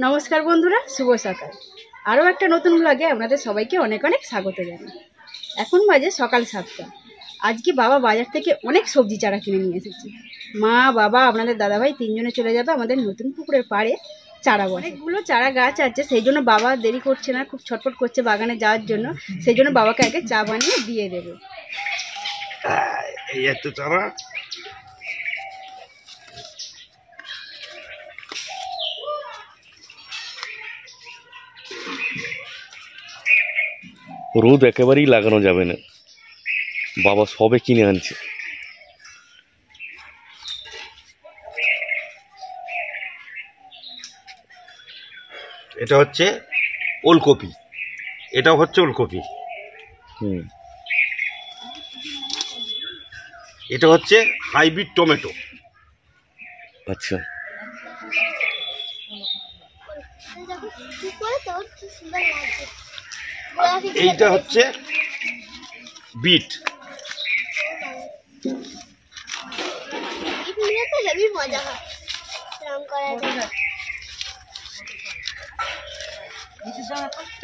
নমস্কার বন্ধুরা, শুভ সকাল। আরও একটা নতুন ব্লগে আপনাদের সবাইকে অনেক অনেক স্বাগত জানাই। এখন বাজে সকাল 7টা। আজকে বাবা বাজার থেকে অনেক সবজি চারা কিনে নিয়ে এসেছে। মা, বাবা, আপনাদের দাদাভাই তিনজনে চলে যাবে আমাদের নতুন পুকুরের পাড়ে চারা বসাতে। অনেকগুলো চারা গাছ আছে, সেই জন্য বাবা দেরি করছে না, খুব ছটফট করছে বাগানে যাওয়ার জন্য। সেই জন্য বাবাকে আগে চা বানিয়ে দিয়ে দেবে। এই এত চারা রোদ একেবারেই লাগানো যাবে না, বাবা সবে কিনে আনছে। এটা হচ্ছে ওলকপি, এটাও হচ্ছে ওলকপি, এটা হচ্ছে হাইব্রিড টমেটো। আচ্ছা, এইটা হচ্ছে বিট,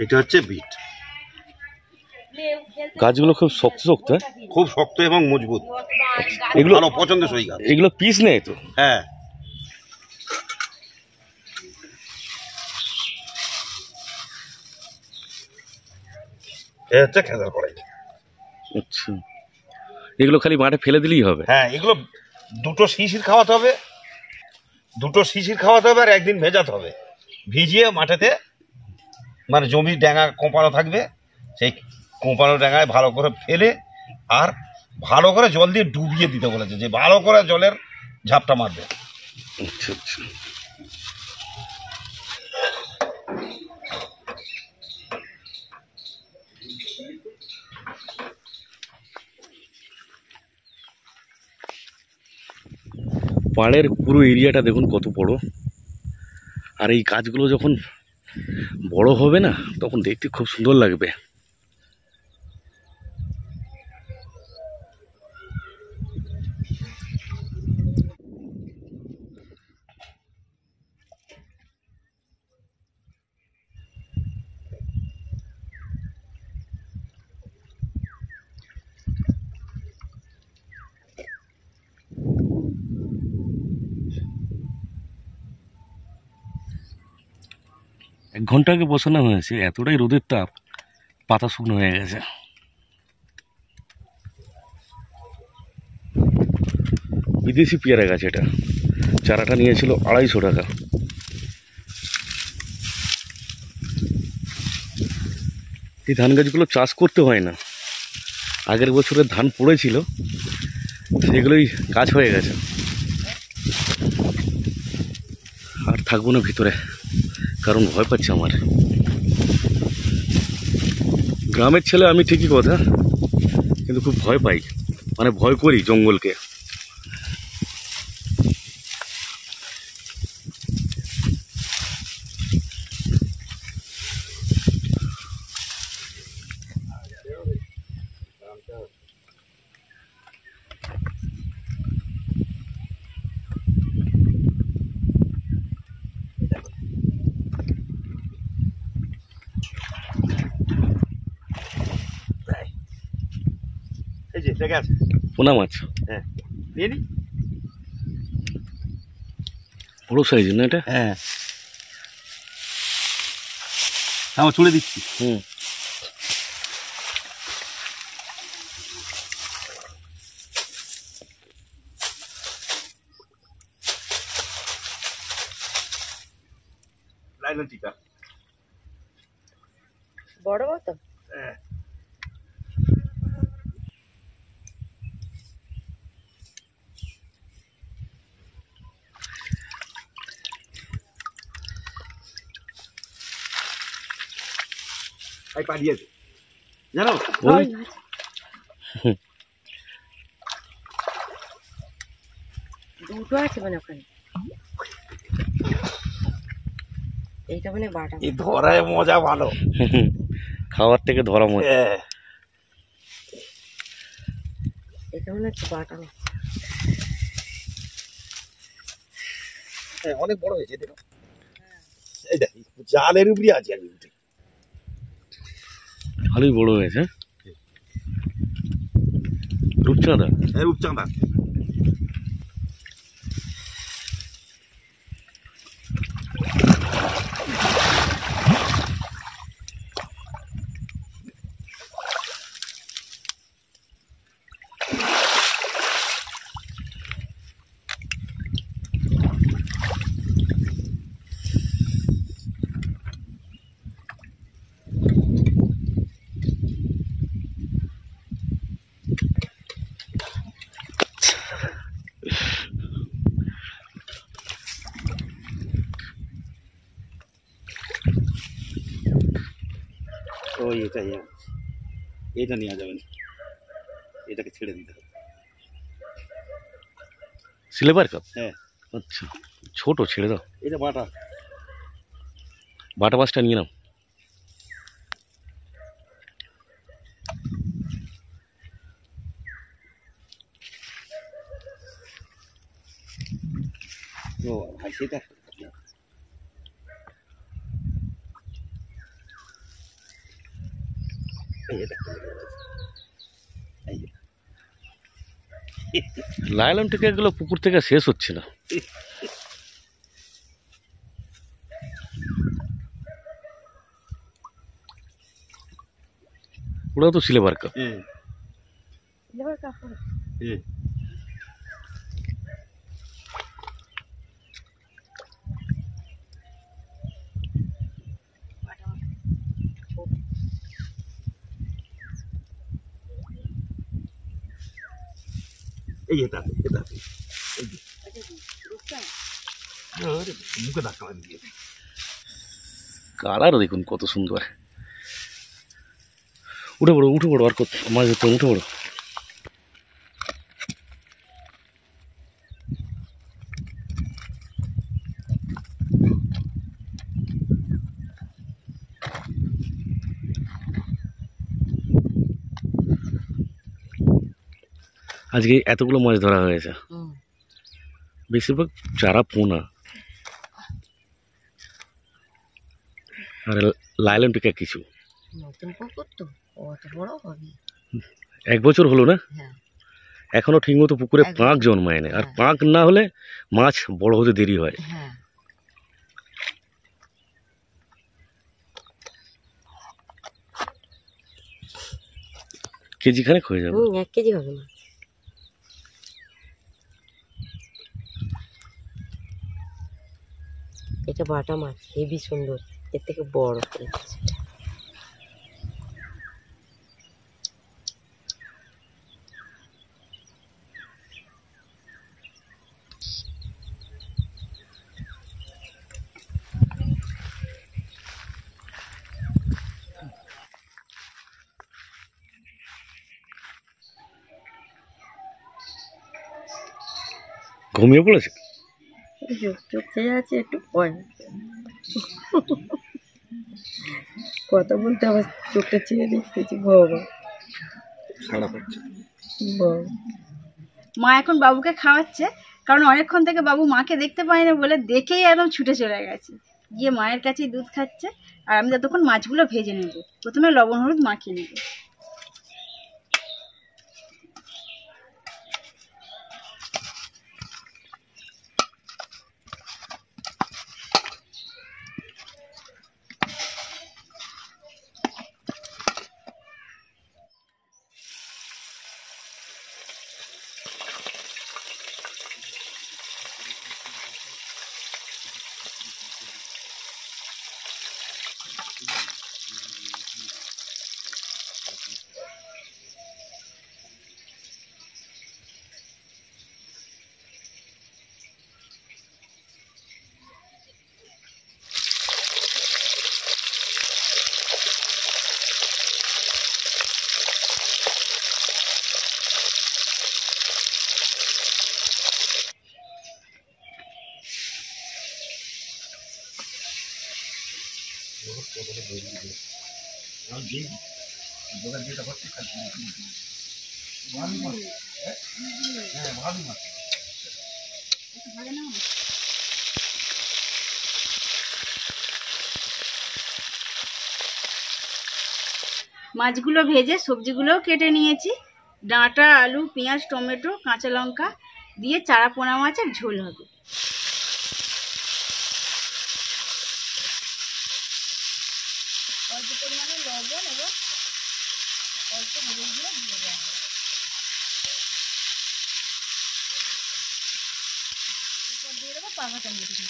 এটা হচ্ছে বিট। গাছগুলো খুব শক্ত শক্ত, খুব শক্ত এবং মজবুত, এগুলো ভালো পছন্দসই গাছ। এগুলো পিস নেই তো? হ্যাঁ, এটা হচ্ছে খেসার কড়াই। আচ্ছা, এগুলো খালি মাঠে ফেলে দিলেই হবে? হ্যাঁ, এগুলো দুটো শিশির খাওয়াতে হবে, আর একদিন ভেজাতে হবে। ভিজিয়ে মাঠেতে, মানে জমির ড্যাঙা কোঁপানো থাকবে, সেই কোঁপানো ড্যাঙায় ভালো করে ফেলে আর ভালো করে জল দিয়ে ডুবিয়ে দিতে বলেছে, যে ভালো করে জলের ঝাপটা মারবে। আচ্ছা আচ্ছা, পাড়ের পুরো এরিয়াটা দেখুন কত বড়। আর এই গাছগুলো যখন বড় হবে না, তখন দেখতে খুব সুন্দর লাগবে। এক ঘন্টা আগে বসানো হয়েছে, এতটাই রোদের তাপ, পাতা শুকনো হয়ে গেছে। বিদেশি পেয়ারা গাছ, এটা চারাটা নিয়েছিল 250 টাকা। এই ধান গাছগুলো চাষ করতে হয় না, আগের বছরের ধান পড়েছিল, সেগুলোই গাছ হয়ে গেছে। আর থাকবো না ভিতরে, কারণ ভয় পাচ্ছে আমার। গ্রামের ছেলে আমি ঠিকই কথা, কিন্তু খুব ভয় পাই, মানে ভয় করি জঙ্গলকে। এই যে দেখে আছে পোনা মাছ, হ্যাঁ, নিয়ে নি। বড় সাইজ না এটা? হ্যাঁ, আমার তুলে দিচ্ছি। লাইলন টিকা বড় মতো? হ্যাঁ, পাঠিয়েছে জানো, দুটো আছে মানে ওখানে। এইটা মানে বাটা, এই ধরায় মজা ভালো, খাওয়ার থেকে ধরা মজা। এটা মনে হচ্ছে বাটা। অনেক বড় হয়েছে, দেখো এই দেখ জালের উপরে আছে আমি উঠে। ভালোই বড় হয়েছে, হ্যাঁ? রূপচাঁদা, এই রূপচাঁদা। ওই এটাই এটা নেওয়া যাবে না, এটাকে ছেড়ে দিতে হবে। সিলেবার কাপ, হ্যাঁ আচ্ছা ছোট, ছেড়ে দাও। এটা বাটা। বাটা মাছটা নিয়ে নাও। ও ভাই সেটা এই এটা এই যে। লাইলন থেকে এগুলো পুকুর থেকে শেষ হচ্ছে না। ওটাও তো সিলেবার কাপ। সিলভার কাপড় এই এটা এটা এই যে। আরে মুখে ধাক্কা মারি দিয়েছে। কালারও দেখুন কত সুন্দর। উঠে পড়ো উঠে পড়ো, আর কত মাছ ধরতে, উঠে পড়ো। আজকে এতগুলো মাছ ধরা হয়েছে, বেশিরভাগ চারা পোনা। আর লাইলন টিকা কিছু। নতুন পুকুর তো অত বড় হবে। 1 বছর হলো না, হ্যাঁ এখনো ঠিকমতো পুকুরে একদম। পাঁক জন্মায় না, আর পাঁক না হলে মাছ বড় হতে দেরি হয়। হ্যাঁ কেজি খানেক হয়ে যাবে। 1 কেজি হবে না। এটা বাটা মাছ হেবি সুন্দর, এর থেকে বড় করেছে। ঘুমিয়ে পড়েছে। চোখ চেয়ে আছে একটু ভয়, কথা বলতে আবার চোখটা চেয়ে দেখতেছি। বাবা সাড়া পাচ্ছে। মা এখন বাবুকে খাওয়াচ্ছে, কারণ অনেকক্ষণ থেকে বাবু মাকে দেখতে পায় না বলে দেখেই একদম ছুটে চলে গেছে, গিয়ে মায়ের কাছেই দুধ খাচ্ছে। আর আমি ততক্ষণ মাছগুলো ভেজে নেব। প্রথমে লবণ হলুদ মাখিয়ে নেব। মাছগুলো ভেজে সবজিগুলোও কেটে নিয়েছি। ডাঁটা, আলু, পেঁয়াজ, টমেটো, কাঁচা লঙ্কা দিয়ে চারা পোনা মাছের ঝোল হবে। অল্প পরিমাণে লবণ এবং অল্প হলুদ দিয়ে দিয়ে দেওয়া হবে। এরপর দিয়ে দেবো পাকা টমেটো।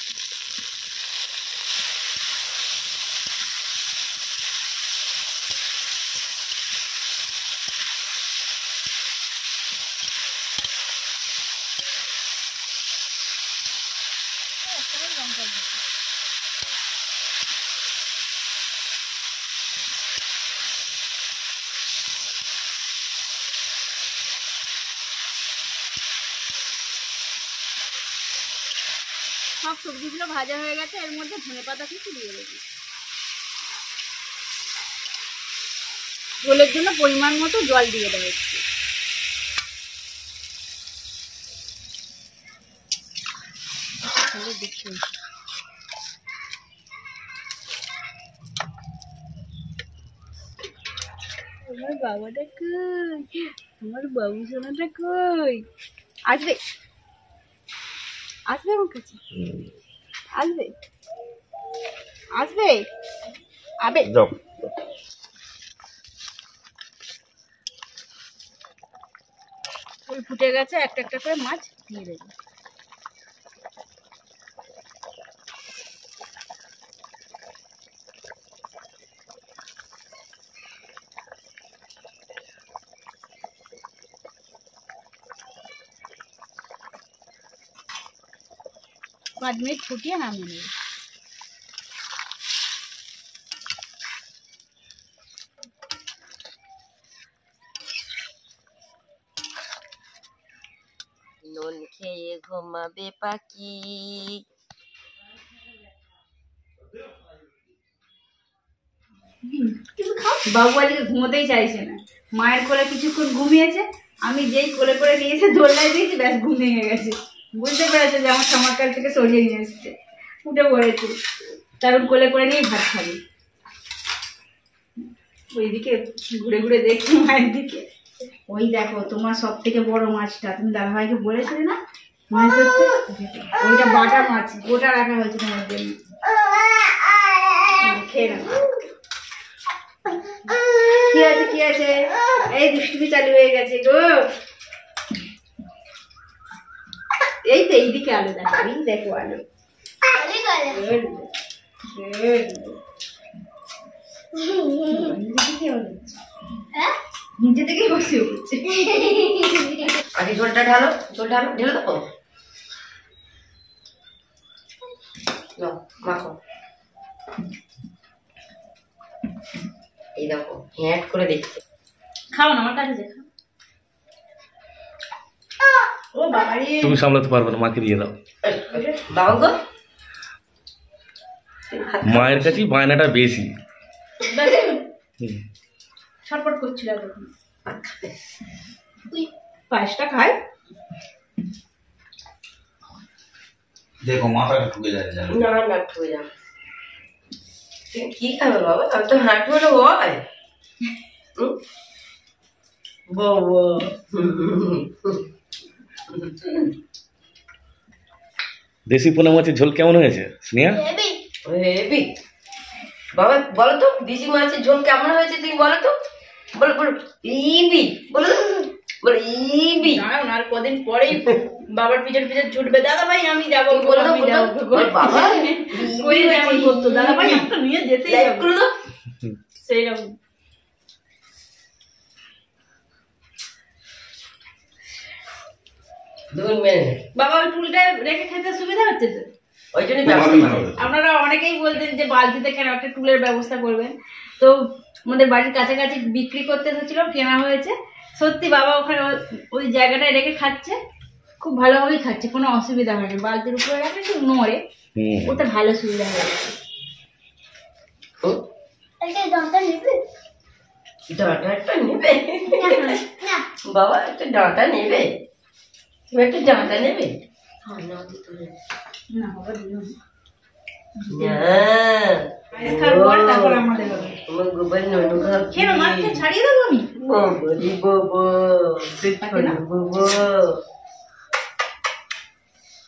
লঙ্কা সব সবজিগুলো ভাজা হয়ে গেছে, এর মধ্যে ধনেপাতা কিছু দিয়ে দেবো। ঝোলের জন্য পরিমাণ মতো জল দিয়ে দেওয়া হচ্ছে। আমার বাবাটা কই, আমার বাবু সোনাটা কই? আসবে আসবে আমার কাছে, আসবে আসবে আবে যাও। ফুল ফুটে গেছে, একটা একটা করে মাছ দিয়ে দেবো। পাঁচ মিনিট ফুটিয়ে নামিয়ে নেব। নুন খেয়ে ঘুমাবে পাখি। বাবু আজকে ঘুমোতেই চাইছে না, মায়ের কোলে কিছুক্ষণ ঘুমিয়েছে, আমি যেই কোলে করে নিয়ে এসে দোলনায় দিয়েছি ব্যাস ঘুম ভেঙে গেছে। বুঝতে পেরেছে যে আমার সামারকাল থেকে সরিয়ে নিয়ে এসছে, উঠে পড়েছে, কারণ কোলে করে নিয়েই ভাত খাবে। ওইদিকে ঘুরে ঘুরে দেখছি মায়ের দিকে, ওই দেখো তোমার সব থেকে বড় মাছটা, তুমি দাদাভাইকে বলেছিলে না মাছ ধরতে, ওইটা বাটা মাছ গোটা রাখা হয়েছে তোমার জন্য, খেয়ে নাও। কি আছে কি আছে, এই দুষ্টুমি চালু হয়ে গেছে গো। এই তো এইদিকে আলো দেখো, এই দেখো আলো, নিচে থেকে বসে উঠছে। আগে ঝোলটা ঢালো, ঝোল ঢালো, ঢেলে দেবো, মাখো। এই দেখো হ্যাঁ করে দেখছে। খাও না আমার কাছে যে খাও। ও বাবারে, তুমি সামলাতে পারবে না, মাকে দিয়ে দাও। বাবা গো, মায়ের কাছেই বায়নাটা বেশি। ছটপট করছিল তখন। পায়েসটা খাই, দেখো মাথাটা ঢুকে যায়। না না ঠুকে যাও। তুমি কি খাবে বাবা? আমি তো হাঁটু হলে হয় বাবা। দেশি পোনা মাছের ঝোল কেমন হয়েছে স্নেহা? হেবি বাবা, বলো তো দেশি মাছের ঝোল কেমন হয়েছে তুমি বলো তো, বলো বলো ইবি, বলো বলো ইবি। আর কদিন পরেই বাবার পিছন পিছন ছুটবে, দাদা ভাই আমি যাবো, বলো আমি যাবো। বাবা কই যেমন করতো, দাদা ভাই আমাকে নিয়ে যেতেই লাইক হবে। করে দাও। সেইরকম দুই মিনিট বাবা ওই টুলটা রেখে খেতে সুবিধা হচ্ছে তো। ওই জন্য ব্যবস্থা করো। আপনারা অনেকেই বলতেন যে বালতিতে কেন একটা টুলের ব্যবস্থা করবেন, তো আমাদের বাড়ির কাছাকাছি বিক্রি করতে এসেছিল, কেনা হয়েছে। সত্যি বাবা ওখানে ওই জায়গাটায় রেখে খাচ্ছে, খুব ভালোভাবেই খাচ্ছে, কোনো অসুবিধা হয়নি। বালতির উপরে রাখলে একটু নড়ে, ওটা ভালো সুবিধা হয়েছে। ডাঁটাটা নেবে বাবা, একটা ডাঁটা নেবে, তুমি একটা ডাঁটা নেবে। না বাবা দিও না। না পায়েস খাওয়ার পর তারপর আমাদের হবে। আমার গোবর ননু খাবি ছাড়িয়ে দেবো আমি বাবা রে বাবা বাবা